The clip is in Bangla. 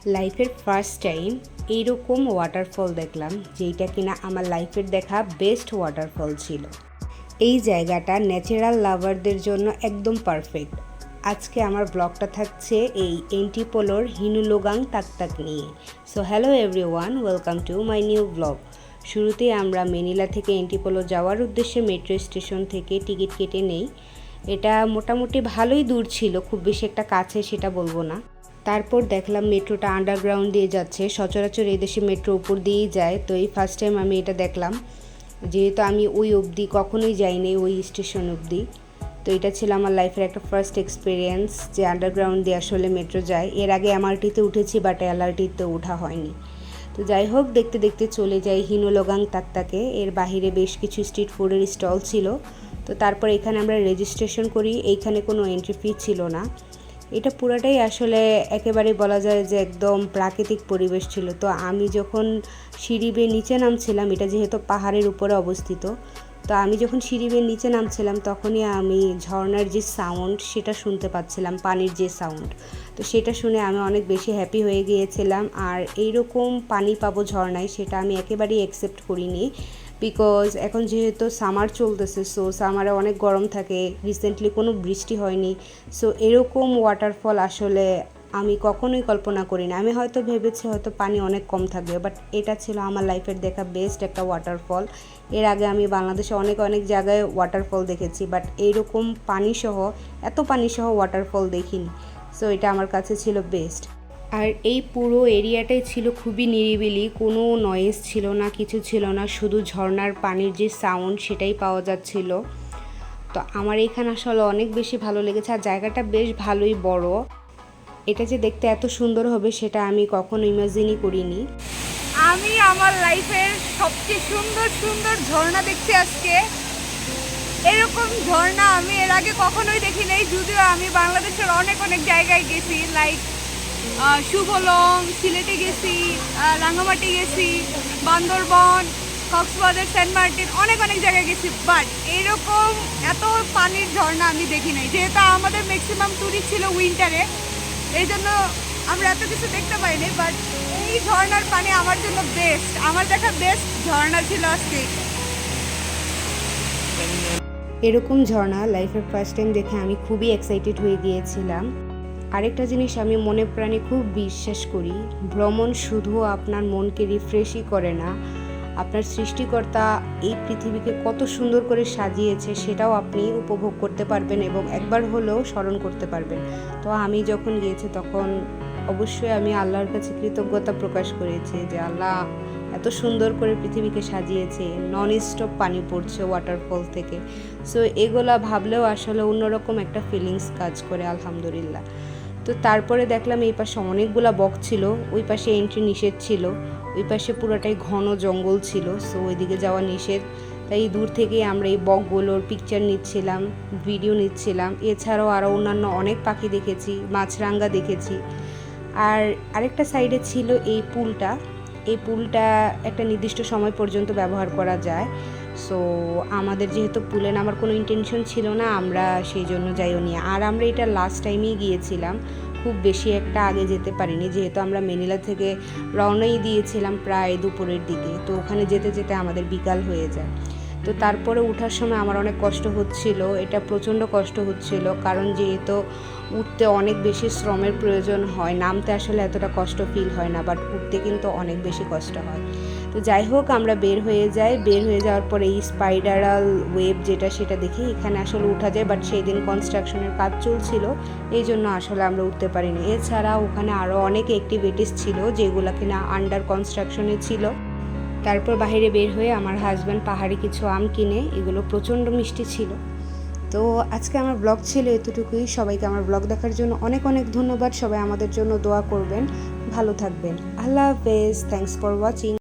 লাইফের ফার্স্ট টাইম এইরকম ওয়াটারফল দেখলাম, যেইটা কিনা আমার লাইফের দেখা বেস্ট ওয়াটারফল ছিল। এই জায়গাটা ন্যাচারাল লাভারদের জন্য একদম পারফেক্ট। আজকে আমার ব্লগটা থাকছে এই এন্টিপোলোর হিনুলোগাং তাকতাক নিয়ে। So hello everyone, welcome to my new blog. শুরুতেই আমরা মেনিলা থেকে এন্টিপোলো যাওয়ার উদ্দেশ্যে মেট্রো স্টেশন থেকে টিকিট কেটে নেই। এটা মোটামুটি ভালোই দূর ছিল, খুব বেশি একটা কাছে সেটা বলবো না। তারপর দেখলাম মেট্রোটা আন্ডারগ্রাউন্ড দিয়ে যাচ্ছে। সচরাচর এই দেশে মেট্রো উপর দিয়েই যায়, তো এই ফার্স্ট টাইম আমি এটা দেখলাম। যেহেতু আমি ওই অবধি কখনোই যাইনি, ওই স্টেশন অবধি, তো এটা ছিল আমার লাইফের একটা ফার্স্ট এক্সপিরিয়েন্স যে আন্ডারগ্রাউন্ড দিয়ে আসলে মেট্রো যায়। এর আগে এমআরটিতে উঠেছি, বাট এলআরটিতে ওঠা হয়নি। তো যাই হোক, দেখতে দেখতে চলে যাই হিনুলোগাং তাকতাকে। এর বাহিরে বেশ কিছু স্ট্রিট ফুডের স্টল ছিল। তো তারপর এখানে আমরা রেজিস্ট্রেশন করি। এইখানে কোনো এন্ট্রি ফি ছিল না। এটা পুরাটাই আসলে একেবারে বলা যায় যে একদম প্রাকৃতিক পরিবেশ ছিল। তো আমি যখন সিঁড়ি বেয়ে নিচে নামছিলাম, এটা যেহেতু পাহাড়ের উপরে অবস্থিত, তো আমি যখন সিঁড়ি বেয়ে নিচে নামছিলাম তখনই আমি ঝর্ণার যে সাউন্ড সেটা শুনতে পাচ্ছিলাম, পানির যে সাউন্ড। তো সেটা শুনে আমি অনেক বেশি হ্যাপি হয়ে গিয়েছিলাম। আর এইরকম পানি পাবো ঝর্ণায়, সেটা আমি একেবারেই অ্যাকসেপ্ট করিনি। বিকজ এখন যেহেতু সামার চলতেছে, সো সামারে অনেক গরম থাকে, রিসেন্টলি কোনো বৃষ্টি হয়নি। সো এরকম ওয়াটারফল আসলে আমি কখনোই কল্পনা করি না। আমি হয়তো ভেবেছি হয়তো পানি অনেক কম থাকবে, বাট এটা ছিল আমার লাইফের দেখা বেস্ট একটা ওয়াটারফল। এর আগে আমি বাংলাদেশে অনেক অনেক জায়গায় ওয়াটারফল দেখেছি, বাট এইরকম পানিসহ, এত পানিসহ ওয়াটারফল দেখিনি। সো এটা আমার কাছে ছিল বেস্ট। আর এই পুরো এরিয়াটাই ছিল খুবই নিরিবিলি, কোনো নয়েজ ছিল না, কিছু ছিল না, শুধু ঝর্ণার পানির যে সাউন্ড সেটাই পাওয়া যাচ্ছিল। তো আমার এখানে আসলে অনেক বেশি ভালো লেগেছে। আর জায়গাটা বেশ ভালোই বড়। এটা যে দেখতে এত সুন্দর হবে সেটা আমি কখনো ইমাজিনই করিনি। আমি আমার লাইফের সবচেয়ে সুন্দর সুন্দর ঝর্ণা দেখছি আজকে। এরকম ঝর্ণা আমি এর আগে কখনোই দেখি নাই। যদিও আমি বাংলাদেশের অনেক অনেক জায়গায় গেছি, লাইক সুবলং, সিলেটে গেছি, রাঙামাটি গেছি, বান্দরবন, কক্সবাজার, সেন্ট মার্টিন, অনেক অনেক জায়গায় গেছি, বাট এরকম এত পানির ঝর্ণা আমি দেখি নাই। যেহেতু আমাদের ম্যাক্সিমাম ট্যুরিস্ট ছিল উইন্টারে, এই জন্য আমরা এত কিছু দেখতে পাইনি। বাট এই ঝর্ণার পানি আমার জন্য বেস্ট, আমার দেখা বেস্ট ঝর্ণা ছিল আজকে। এরকম ঝর্ণা লাইফের ফার্স্ট টাইম দেখে আমি খুবই এক্সাইটেড হয়ে গিয়েছিলাম। আরেকটা জিনিস আমি মনে প্রাণে খুব বিশ্বাস করি, ভ্রমণ শুধু আপনার মনকে রিফ্রেশই করে না, আপনার সৃষ্টিকর্তা এই পৃথিবীকে কত সুন্দর করে সাজিয়েছে সেটাও আপনি উপভোগ করতে পারবেন এবং একবার হলেও স্মরণ করতে পারবেন। তো আমি যখন গিয়েছি তখন অবশ্যই আমি আল্লাহর কাছে কৃতজ্ঞতা প্রকাশ করেছি যে আল্লাহ এত সুন্দর করে পৃথিবীকে সাজিয়েছে, নন স্টপ পানি পড়ছে ওয়াটারফল থেকে। সো এগুলা ভাবলেও আসলে অন্যরকম একটা ফিলিংস কাজ করে, আলহামদুলিল্লাহ। তো তারপরে দেখলাম এই পাশে অনেকগুলা বক ছিল, ওই পাশে এন্ট্রি নিষেধ ছিল, ওই পাশে পুরোটাই ঘন জঙ্গল ছিল, সো ওইদিকে যাওয়া নিষেধ। তাই দূর থেকেই আমরা এই বকগুলোর পিকচার নিচ্ছিলাম, ভিডিও নিচ্ছিলাম। এছাড়াও আরও অন্যান্য অনেক পাখি দেখেছি, মাছরাঙা দেখেছি। আর আরেকটা সাইডে ছিল এই পুলটা। এই পুলটা একটা নির্দিষ্ট সময় পর্যন্ত ব্যবহার করা যায়। সো আমাদের যেহেতু পুলে নামার কোনো ইন্টেনশন ছিল না, আমরা সেই জন্য যাইও নি। আর আমরা এটা লাস্ট টাইমেই গিয়েছিলাম, খুব বেশি একটা আগে যেতে পারিনি, যেহেতু আমরা মেনিলা থেকে রওনাই দিয়েছিলাম প্রায় দুপুরের দিকে। তো ওখানে যেতে যেতে আমাদের বিকাল হয়ে যায়। তো তারপরে ওঠার সময় আমার অনেক কষ্ট হচ্ছিল, এটা প্রচণ্ড কষ্ট হচ্ছিল, কারণ যেহেতু উঠতে অনেক বেশি শ্রমের প্রয়োজন হয়, নামতে আসলে এতটা কষ্ট ফিল হয় না, বাট উঠতে কিন্তু অনেক বেশি কষ্ট হয়। তো যাই হোক, আমরা বের হয়ে যাই। বের হয়ে যাওয়ার পরে এই স্পাইডারাল ওয়েব যেটা, সেটা দেখে এখানে আসলে উঠা যায়, বাট সেই দিন কনস্ট্রাকশনের কাজ চলছিল, এই জন্য আসলে আমরা উঠতে পারিনি। এছাড়া ওখানে আরও অনেক অ্যাক্টিভিটিস ছিল যেগুলো কিনা আন্ডার কনস্ট্রাকশনে ছিল। তারপর বাইরে বের হয়ে আমার হাজব্যান্ড পাহাড়ি কিছু আম কিনে, এগুলো প্রচণ্ড মিষ্টি ছিল। তো আজকে আমার ব্লগ ছিল এতটুকুই। সবাইকে আমার ব্লগ দেখার জন্য অনেক অনেক ধন্যবাদ। সবাই আমাদের জন্য দোয়া করবেন, ভালো থাকবেন। আল্লাহ হাফেজ, থ্যাঙ্কস ফর ওয়াচিং।